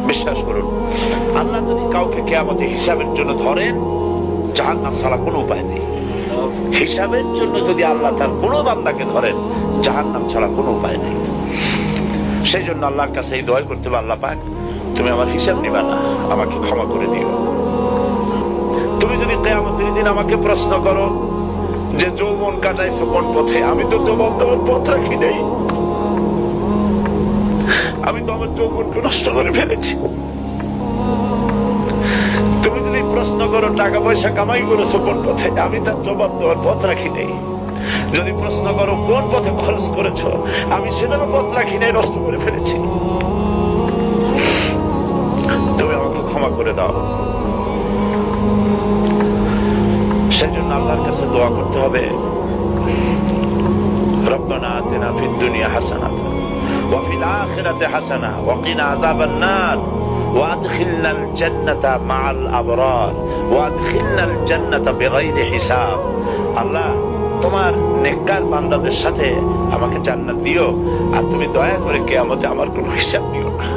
বিশ্বাস করুন, আল্লাহ যদি কাউকে কিয়ামতে হিসাবের জন্য ধরেন, জাহান্নাম ছাড়া কোনো উপায় নেই। হিসাবের জন্য যদি আল্লাহ তার কোনো বান্দাকে ধরেন, জাহান্নাম ছাড়া কোনো উপায় নেই। সেই জন্য আল্লাহর কাছে এই দোয়া করতে হবে, আল্লাহ পাক তুমি আমার হিসাব নিবা না, আমাকে ক্ষমা করে দিও। তুমি যদি কিয়ামতের দিন আমাকে প্রশ্ন করো যে যৌবন কাটাইছো কোন পথে, আমি তো যৌবন তোমার পথ রাখি নাই, আমি তো আমার যৌবনকে নষ্ট করে ফেলেছি। তুমি যদি প্রশ্ন করো টাকা পয়সা কামাই করেছো কোন পথে, আমি তার জবাব দেওয়ার পথ রাখি নাই। যদি প্রশ্ন করো কোন পথে খরচ করেছো, আমি সেটারও পথ রাখি নাই, নষ্ট করে ফেলেছি। তুমি আমাকে ক্ষমা করে দাও। সেই জন্য আল্লাহর কাছে দোয়া করতে হবে, রব্বানা আতিনা ফিদ দুনিয়া হাসানাতান ওয়া ফিল আখিরাতি হাসানাহ ওয়া কিনা আযাবান নার ওয়া আদখিলনাল জান্নাতা মাআল আবরার ওয়া আদখিলনাল জান্নাতা বিগাইরি হিসাব। আল্লাহ, তোমার নেককার বান্দাদের সাথে আমাকে জান্নাত দিও, আর তুমি দয়া করে কিয়ামতে আমার কোনো হিসাব দিও না।